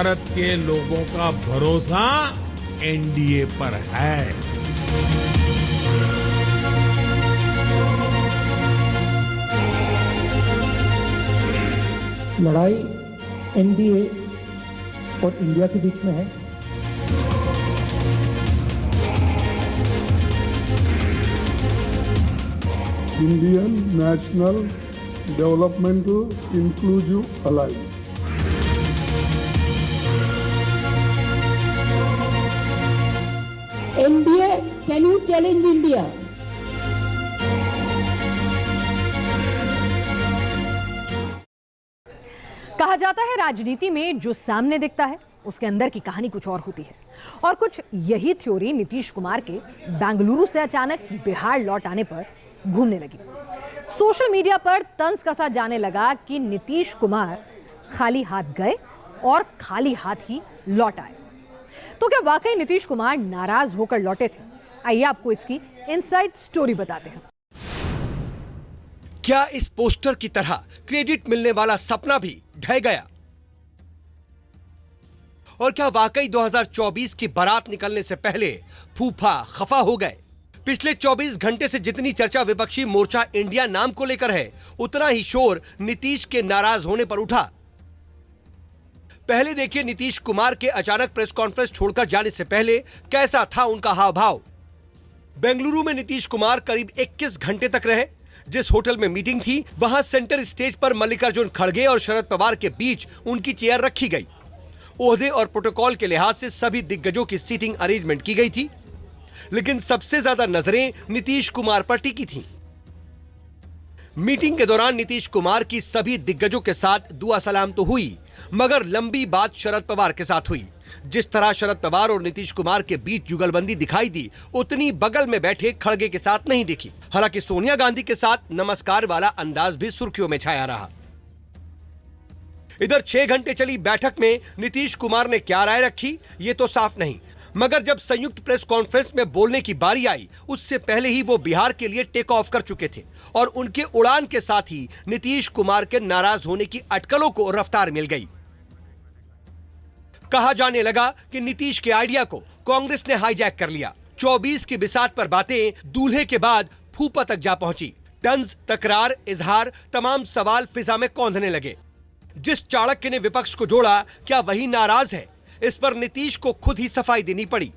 भारत के लोगों का भरोसा एनडीए पर है। लड़ाई एनडीए और इंडिया के बीच में है। Indian national developmental inclusive alliance. NDA can you challenge India? कहा जाता है राजनीति में जो सामने दिखता है उसके अंदर की कहानी कुछ और होती है, और कुछ यही थ्योरी नीतीश कुमार के बेंगलुरु से अचानक बिहार लौट आने पर घूमने लगी। सोशल मीडिया पर तंज कसा जाने लगा कि नीतीश कुमार खाली हाथ गए और खाली हाथ ही लौट आए। तो क्या वाकई नीतीश कुमार नाराज होकर लौटे थे? आइए आपको इसकी इनसाइड स्टोरी बताते हैं। क्या इस पोस्टर की तरह क्रेडिट मिलने वाला सपना भी ढह गया? और क्या वाकई 2024 की बारात निकलने से पहले फूफा खफा हो गए? पिछले 24 घंटे से जितनी चर्चा विपक्षी मोर्चा इंडिया नाम को लेकर है, उतना ही शोर नीतीश के नाराज होने पर उठा। पहले देखिए नीतीश कुमार के अचानक प्रेस कॉन्फ्रेंस छोड़कर जाने से पहले कैसा था उनका हाव भाव। बेंगलुरु में नीतीश कुमार करीब 21 घंटे तक रहे। जिस होटल में मीटिंग थी, वहां सेंटर स्टेज पर मल्लिकार्जुन खड़गे और शरद पवार के बीच उनकी चेयर रखी गई। ओहदे और प्रोटोकॉल के लिहाज से सभी दिग्गजों की सीटिंग अरेंजमेंट की गई थी, लेकिन सबसे ज्यादा नजरें नीतीश कुमार पर टिकी थीं। मीटिंग के दौरान नीतीश कुमार की सभी दिग्गजों के साथ दुआ सलाम तो हुई, मगर लंबी बात शरद पवार के साथ हुई। जिस तरह शरद पवार और नीतीश कुमार के बीच जुगलबंदी दिखाई दी, उतनी बगल में बैठे खड़गे के साथ नहीं दिखी। हालांकि सोनिया गांधी के साथ नमस्कार वाला अंदाज भी सुर्खियों में छाया रहा। इधर 6 घंटे चली बैठक में नीतीश कुमार ने क्या राय रखी, ये तो साफ नहीं, मगर जब संयुक्त प्रेस कॉन्फ्रेंस में बोलने की बारी आई, उससे पहले ही वो बिहार के लिए टेक ऑफ कर चुके थे और उनके उड़ान के साथ ही नीतीश कुमार के नाराज होने की अटकलों को रफ्तार मिल गई। कहा जाने लगा कि नीतीश के आइडिया को कांग्रेस ने हाईजैक कर लिया। 24 की बिसात पर बातें दूल्हे के बाद फूफा तक जा पहुंची। तंज, तकरार, इजहार, तमाम सवाल फिजा में कौंधने लगे। जिस चाणक्य ने विपक्ष को जोड़ा, क्या वही नाराज है? इस पर नीतीश को खुद ही सफाई देनी पड़ी।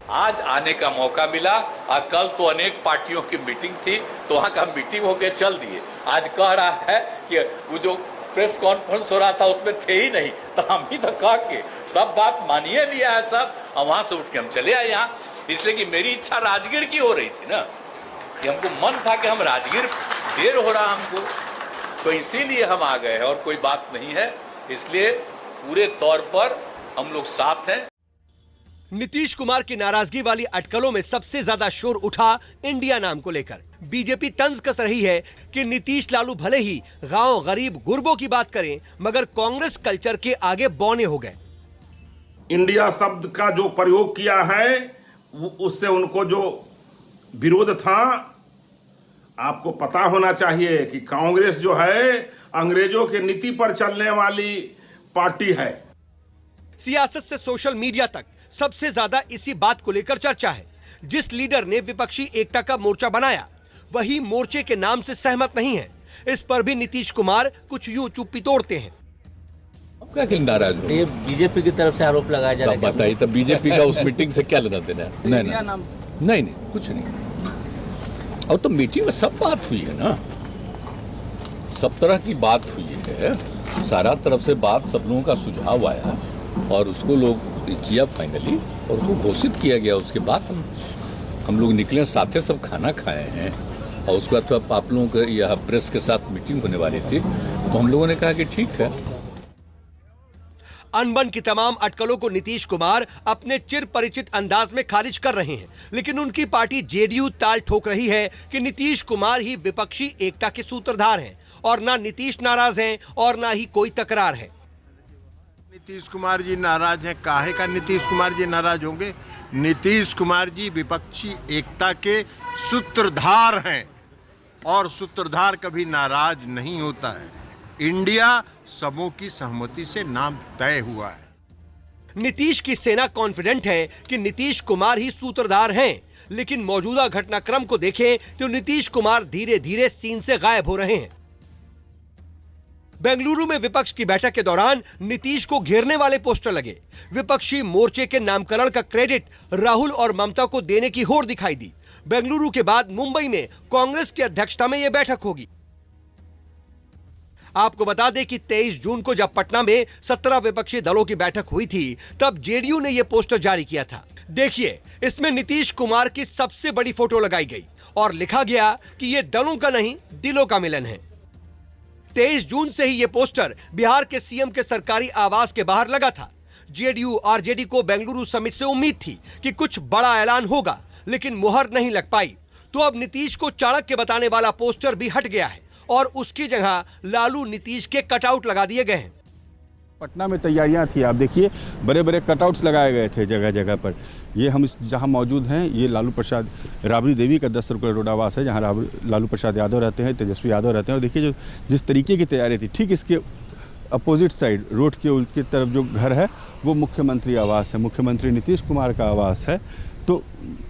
आज आने का मौका मिला और कल तो अनेक पार्टियों की मीटिंग थी, तो वहां का मीटिंग होके चल दिए। आज कह रहा है कि वो जो प्रेस कॉन्फ्रेंस हो रहा था उसमें थे ही नहीं, तो हम ही तो कह के सब बात मानिए लिया है सब, और वहां से उठ के हम चले आए यहाँ। इसलिए कि मेरी इच्छा राजगीर की हो रही थी ना, कि हमको मन था कि हम राजगीर, देर हो रहा हमको, तो इसीलिए हम आ गए हैं और कोई बात नहीं है। इसलिए पूरे तौर पर हम लोग साथ हैं। नीतीश कुमार की नाराजगी वाली अटकलों में सबसे ज्यादा शोर उठा इंडिया नाम को लेकर। बीजेपी तंज कस रही है कि नीतीश लालू भले ही गांव गरीब गुरबों की बात करें, मगर कांग्रेस कल्चर के आगे बौने हो गए। इंडिया शब्द का जो प्रयोग किया है, उससे उनको जो विरोध था, आपको पता होना चाहिए कि कांग्रेस जो है अंग्रेजों के नीति पर चलने वाली पार्टी है। सियासत से सोशल मीडिया तक सबसे ज्यादा इसी बात को लेकर चर्चा है। जिस लीडर ने विपक्षी एकता का मोर्चा बनाया, वही मोर्चे के नाम से सहमत नहीं है। इस पर भी नीतीश कुमार कुछ यूं चुप्पी तोड़ते हैं। क्या नाराज हो? ये बीजेपी की तरफ से आरोप लगाया जा रहा है। बताइए, तब बीजेपी का उस मीटिंग से क्या लेना देना है? नहीं, कुछ नहीं। और तो मीटिंग में सब बात हुई है ना, सब तरह की बात हुई है, सारा तरफ से बात, सब लोगों का सुझाव आया और उसको लोग किया फाइनली, और उसको घोषित किया गया। उसके बाद हम लोग निकले, साथे सब खाना खाए हैं, और उसके बाद तो आप लोगों के यह प्रेस के साथ मीटिंग होने वाली थी, तो हम लोगों ने कहा कि ठीक है। अनबन की तमाम अटकलों को नीतीश कुमार अपने चिर परिचित अंदाज में खारिज कर रहे हैं, लेकिन उनकी पार्टी जेडीयू ताल ठोक रही है कि नीतीश कुमार ही विपक्षी एकता के सूत्रधार हैं, और ना नीतीश नाराज हैं और ना ही कोई तकरार है। नीतीश कुमार जी नाराज हैं, काहे का नीतीश कुमार जी नाराज होंगे? नीतीश कुमार जी विपक्षी एकता के सूत्रधार हैं, और सूत्रधार कभी नाराज नहीं होता है। इंडिया सबों की सहमति से नाम तय हुआ है। नीतीश की सेना कॉन्फिडेंट है कि नीतीश कुमार ही सूत्रधार हैं, लेकिन मौजूदा घटनाक्रम को देखें तो नीतीश कुमार धीरे धीरे सीन से गायब हो रहे हैं। बेंगलुरु में विपक्ष की बैठक के दौरान नीतीश को घेरने वाले पोस्टर लगे। विपक्षी मोर्चे के नामकरण का क्रेडिट राहुल और ममता को देने की होड़ दिखाई दी। बेंगलुरु के बाद मुंबई में कांग्रेस की अध्यक्षता में यह बैठक होगी। आपको बता दें कि 23 जून को जब पटना में 17 विपक्षी दलों की बैठक हुई थी, तब जेडीयू ने यह पोस्टर जारी किया था। देखिए, इसमें नीतीश कुमार की सबसे बड़ी फोटो लगाई गई और लिखा गया कि यह दलों का नहीं, दिलों का मिलन है। 23 जून से ही यह पोस्टर बिहार के सीएम के सरकारी आवास के बाहर लगा था। जेडीयू आरजेडी को बेंगलुरु समिट से उम्मीद थी कि कुछ बड़ा ऐलान होगा, लेकिन मुहर नहीं लग पाई। तो अब नीतीश को चाणक्य बताने वाला पोस्टर भी हट गया है और उसकी जगह लालू नीतीश के कटआउट लगा दिए गए हैं। पटना में तैयारियां थी, आप देखिए बड़े बड़े कटआउट्स लगाए गए थे जगह जगह पर। ये हम जहां मौजूद हैं, ये लालू प्रसाद राबड़ी देवी का 10 सर्कुलर रोड आवास है, जहां लालू प्रसाद यादव रहते हैं, तेजस्वी यादव रहते हैं। और देखिए जिस तरीके की तैयारी थी, ठीक इसके अपोजिट साइड रोड के उल्टी तरफ जो घर है वो मुख्यमंत्री आवास है, मुख्यमंत्री नीतीश कुमार का आवास है। तो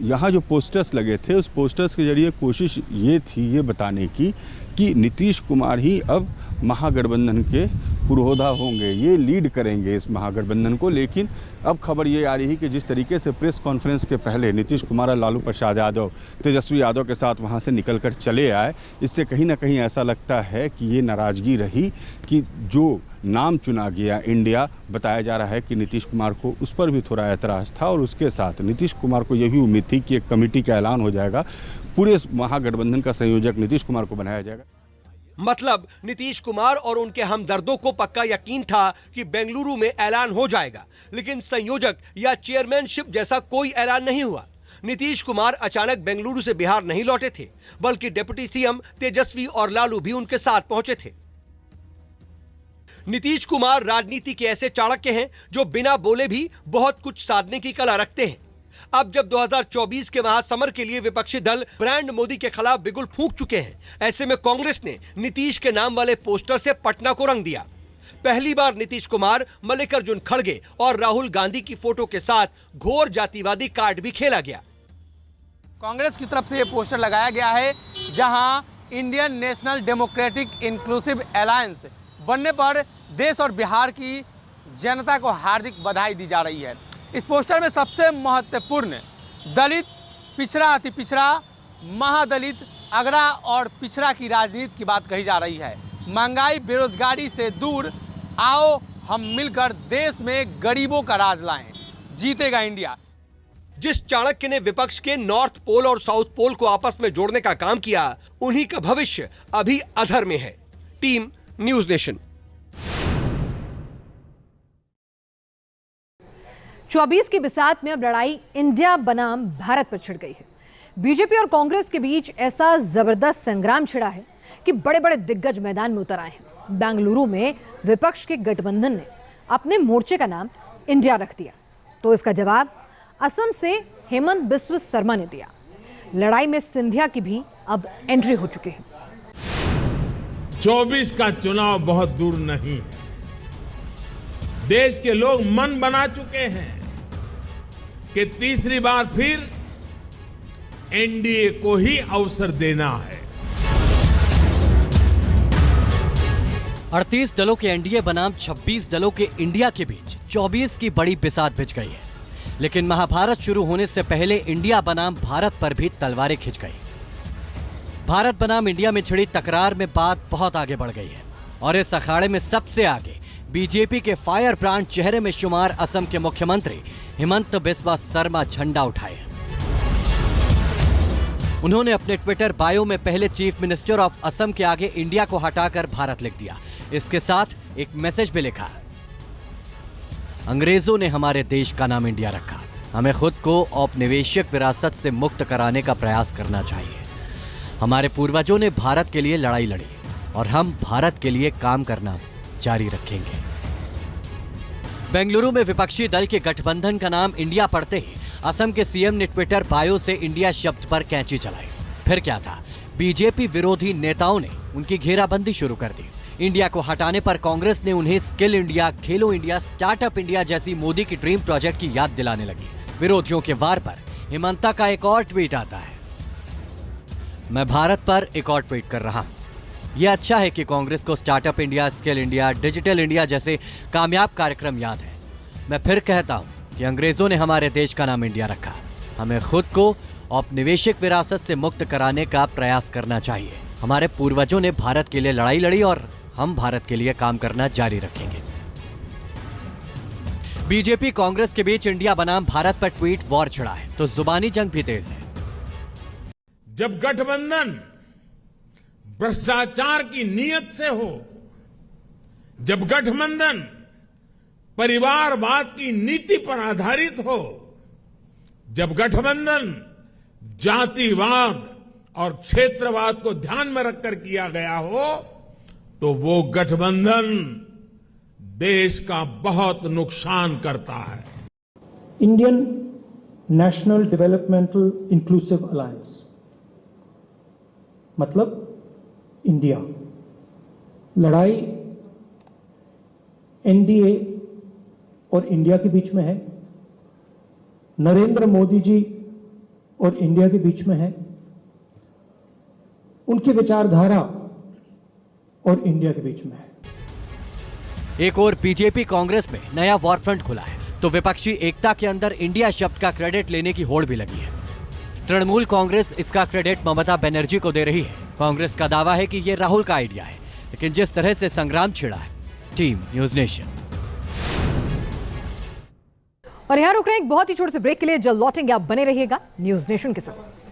यहाँ जो पोस्टर्स लगे थे, उस पोस्टर्स के जरिए कोशिश ये थी ये बताने की कि नीतीश कुमार ही अब महागठबंधन के पुरोधा होंगे, ये लीड करेंगे इस महागठबंधन को। लेकिन अब खबर ये आ रही है कि जिस तरीके से प्रेस कॉन्फ्रेंस के पहले नीतीश कुमार और लालू प्रसाद यादव तेजस्वी यादव के साथ वहाँ से निकलकर चले आए, इससे कहीं ना कहीं ऐसा लगता है कि ये नाराज़गी रही कि जो नाम चुना गया इंडिया, बताया जा रहा है कि नीतीश कुमार को उस पर भी थोड़ा ऐतराज़ था। और उसके साथ नीतीश कुमार को यह भी उम्मीद थी कि एक कमेटी का ऐलान हो जाएगा, पूरे महागठबंधन का संयोजक नीतीश कुमार को बनाया जाएगा। मतलब नीतीश कुमार और उनके हमदर्दों को पक्का यकीन था कि बेंगलुरु में ऐलान हो जाएगा, लेकिन संयोजक या चेयरमैनशिप जैसा कोई ऐलान नहीं हुआ। नीतीश कुमार अचानक बेंगलुरु से बिहार नहीं लौटे थे, बल्कि डिप्टी सीएम तेजस्वी और लालू भी उनके साथ पहुंचे थे। नीतीश कुमार राजनीति के ऐसे चाणक्य हैं जो बिना बोले भी बहुत कुछ साधने की कला रखते हैं। अब जब 2024 के महासमर के लिए विपक्षी दल ब्रांड मोदी के खिलाफ बिगुल फूंक चुके हैं, ऐसे में कांग्रेस ने नीतीश के नाम वाले पोस्टर से पटना को रंग दिया। पहली बार नीतीश कुमार, मल्लिकार्जुन खड़गे और राहुल गांधी की फोटो के साथ घोर जातिवादी कार्ड भी खेला गया। कांग्रेस की तरफ से यह पोस्टर लगाया गया है, जहां Indian national democratic inclusive alliance बनने पर देश और बिहार की जनता को हार्दिक बधाई दी जा रही है। इस पोस्टर में सबसे महत्वपूर्ण दलित, पिछड़ा, अति पिछड़ा, महादलित, अगड़ा और पिछड़ा की राजनीति की बात कही जा रही है। महंगाई, बेरोजगारी से दूर आओ हम मिलकर देश में गरीबों का राज लाएं, जीतेगा इंडिया। जिस चाणक्य ने विपक्ष के नॉर्थ पोल और साउथ पोल को आपस में जोड़ने का काम किया, उन्हीं का भविष्य अभी अधर में है। Team news nation. 24 की बिसात में अब लड़ाई इंडिया बनाम भारत पर छिड़ गई है। बीजेपी और कांग्रेस के बीच ऐसा जबरदस्त संग्राम छिड़ा है कि बड़े बड़े दिग्गज मैदान में उतर आए हैं। बेंगलुरु में विपक्ष के गठबंधन ने अपने मोर्चे का नाम इंडिया रख दिया, तो इसका जवाब असम से हेमंत बिस्व शर्मा ने दिया। लड़ाई में सिंधिया की भी अब एंट्री हो चुकी है। 24 का चुनाव बहुत दूर नहीं है। देश के लोग मन बना चुके हैं कि तीसरी बार फिर एनडीए को ही अवसर देना है। 38 दलों के एनडीए बनाम 26 दलों के इंडिया के बीच 24 की बड़ी बिसात भिज गई है। लेकिन महाभारत शुरू होने से पहले इंडिया बनाम भारत पर भी तलवारें खिंच गई। भारत बनाम इंडिया में छिड़ी तकरार में बात बहुत आगे बढ़ गई है और इस अखाड़े में सबसे आगे बीजेपी के फायर ब्रांड चेहरे में शुमार असम के मुख्यमंत्री हेमंत बिस्वा शर्मा झंडा उठाए। उन्होंने अपने ट्विटर बायो में पहले चीफ मिनिस्टर ऑफ असम के आगे इंडिया को हटाकर भारत लिख दिया। इसके साथ एक मैसेज भी लिखा, अंग्रेजों ने हमारे देश का नाम इंडिया रखा, हमें खुद को औपनिवेशिक विरासत से मुक्त कराने का प्रयास करना चाहिए। हमारे पूर्वजों ने भारत के लिए लड़ाई लड़ी और हम भारत के लिए काम करना जारी रखेंगे। बेंगलुरु में विपक्षी दल के गठबंधन का नाम इंडिया पढ़ते ही असम के सीएम ने ट्विटर बायो से इंडिया शब्द पर कैंची चलाई। फिर क्या था, बीजेपी विरोधी नेताओं ने उनकी घेराबंदी शुरू कर दी। इंडिया को हटाने पर कांग्रेस ने उन्हें स्किल इंडिया, खेलो इंडिया, स्टार्टअप इंडिया जैसी मोदी की ड्रीम प्रोजेक्ट की याद दिलाने लगी। विरोधियों के वार पर हिमंता का एक और ट्वीट आता है, मैं भारत पर एक और ट्वीट कर रहा हूं। यह अच्छा है कि कांग्रेस को startup India, skill India, digital India जैसे कामयाब कार्यक्रम याद है। मैं फिर कहता हूं कि अंग्रेजों ने हमारे देश का नाम इंडिया रखा। हमें खुद को औपनिवेशिक विरासत से मुक्त कराने का प्रयास करना चाहिए। हमारे पूर्वजों ने भारत के लिए लड़ाई लड़ी और हम भारत के लिए काम करना जारी रखेंगे। बीजेपी कांग्रेस के बीच इंडिया बनाम भारत पर ट्वीट वॉर छिड़ा है तो जुबानी जंग भी तेज है। जब गठबंधन भ्रष्टाचार की नीयत से हो, जब गठबंधन परिवारवाद की नीति पर आधारित हो, जब गठबंधन जातिवाद और क्षेत्रवाद को ध्यान में रखकर किया गया हो, तो वो गठबंधन देश का बहुत नुकसान करता है। Indian national developmental inclusive alliance मतलब इंडिया। लड़ाई एनडीए और इंडिया के बीच में है, नरेंद्र मोदी जी और इंडिया के बीच में है, उनकी विचारधारा और इंडिया के बीच में है। एक और बीजेपी कांग्रेस में नया वॉर फ्रंट खुला है तो विपक्षी एकता के अंदर इंडिया शब्द का क्रेडिट लेने की होड़ भी लगी है। तृणमूल कांग्रेस इसका क्रेडिट ममता बनर्जी को दे रही है। कांग्रेस का दावा है कि यह राहुल का आइडिया है, लेकिन जिस तरह से संग्राम छिड़ा है। Team news nation. और यहां रुक रहे हैं एक बहुत ही छोटे से ब्रेक के लिए। जल्द लौटेंगे, आप बने रहिएगा न्यूज नेशन के साथ।